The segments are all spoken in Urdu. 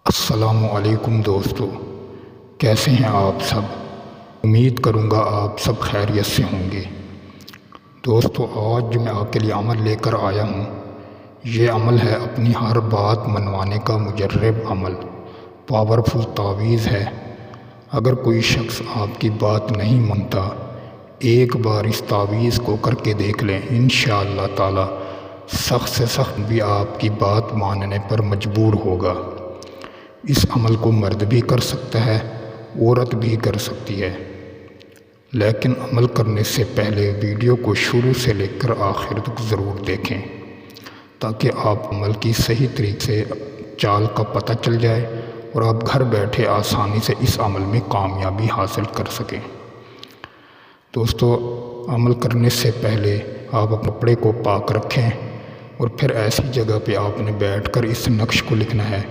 السلام علیکم دوستو، کیسے ہیں آپ سب؟ امید کروں گا آپ سب خیریت سے ہوں گے۔ دوستو، آج جو میں آپ کے لیے عمل لے کر آیا ہوں، یہ عمل ہے اپنی ہر بات منوانے کا مجرب عمل، پاورفل تعویذ ہے۔ اگر کوئی شخص آپ کی بات نہیں مانتا، ایک بار اس تعویذ کو کر کے دیکھ لیں، انشاءاللہ تعالی سخت سے سخت بھی آپ کی بات ماننے پر مجبور ہوگا۔ اس عمل کو مرد بھی کر سکتا ہے، عورت بھی کر سکتی ہے، لیکن عمل کرنے سے پہلے ویڈیو کو شروع سے لے کر آخر تک ضرور دیکھیں تاکہ آپ عمل کی صحیح طریقے سے چال کا پتہ چل جائے اور آپ گھر بیٹھے آسانی سے اس عمل میں کامیابی حاصل کر سکیں۔ دوستو، عمل کرنے سے پہلے آپ اپنے کپڑے کو پاک رکھیں اور پھر ایسی جگہ پہ آپ نے بیٹھ کر اس نقش کو لکھنا ہے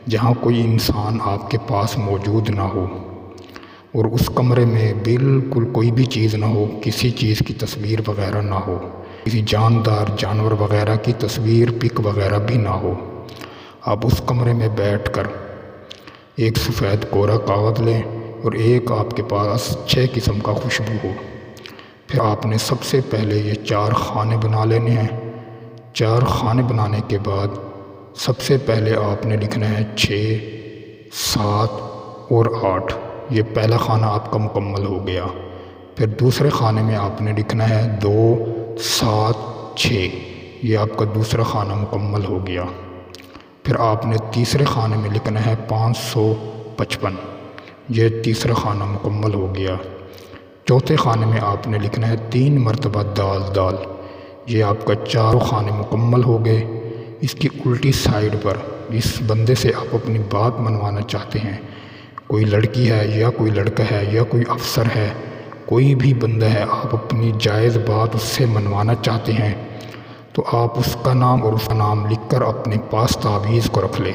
جہاں کوئی انسان آپ کے پاس موجود نہ ہو، اور اس کمرے میں بالکل کوئی بھی چیز نہ ہو، کسی چیز کی تصویر وغیرہ نہ ہو، کسی جاندار جانور وغیرہ کی تصویر پک وغیرہ بھی نہ ہو۔ آپ اس کمرے میں بیٹھ کر ایک سفید کورا کاغذ لیں اور ایک آپ کے پاس اچھے قسم کا خوشبو ہو۔ پھر آپ نے سب سے پہلے یہ 4 خانے بنا لینے ہیں۔ 4 خانے بنانے کے بعد سب سے پہلے آپ نے لکھنا ہے 6، 7 اور 8۔ یہ پہلا خانہ آپ کا مکمل ہو گیا۔ پھر دوسرے خانے میں آپ نے لکھنا ہے 2، 7، 6۔ یہ آپ کا دوسرا خانہ مکمل ہو گیا۔ پھر آپ نے تیسرے خانے میں لکھنا ہے 555۔ یہ تیسرا خانہ مکمل ہو گیا۔ چوتھے خانے میں آپ نے لکھنا ہے 3 مرتبہ دال دال۔ یہ آپ کا 4 خانے مکمل ہو گئے۔ اس کی الٹی سائیڈ پر جس بندے سے آپ اپنی بات منوانا چاہتے ہیں، کوئی لڑکی ہے یا کوئی لڑکا ہے یا کوئی افسر ہے، کوئی بھی بندہ ہے، آپ اپنی جائز بات اس سے منوانا چاہتے ہیں، تو آپ اس کا نام اور اس کا نام لکھ کر اپنے پاس تعویذ کو رکھ لیں۔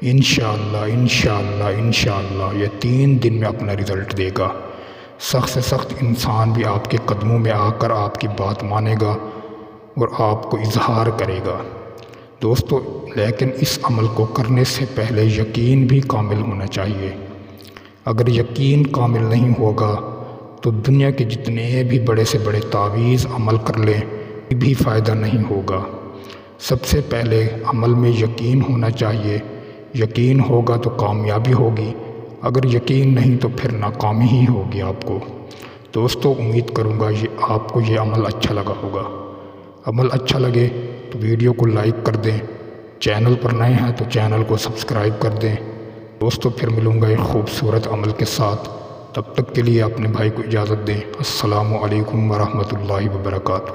انشاءاللہ انشاءاللہ انشاءاللہ یہ 3 دن میں اپنا رزلٹ دے گا۔ سخت سے سخت انسان بھی آپ کے قدموں میں آ کر آپ کی بات مانے گا اور آپ کو اظہار کرے گا۔ دوستو، لیکن اس عمل کو کرنے سے پہلے یقین بھی کامل ہونا چاہیے۔ اگر یقین کامل نہیں ہوگا تو دنیا کے جتنے بھی بڑے سے بڑے تعویذ عمل کر لیں بھی فائدہ نہیں ہوگا۔ سب سے پہلے عمل میں یقین ہونا چاہیے۔ یقین ہوگا تو کامیابی ہوگی، اگر یقین نہیں تو پھر ناکامی ہی ہوگی آپ کو۔ دوستو، امید کروں گا آپ کو یہ عمل اچھا لگا ہوگا۔ عمل اچھا لگے تو ویڈیو کو لائک کر دیں، چینل پر نئے ہیں تو چینل کو سبسکرائب کر دیں۔ دوستو، پھر ملوں گا ایک خوبصورت عمل کے ساتھ، تب تک کے لیے اپنے بھائی کو اجازت دیں۔ السلام علیکم ورحمۃ اللہ وبرکاتہ۔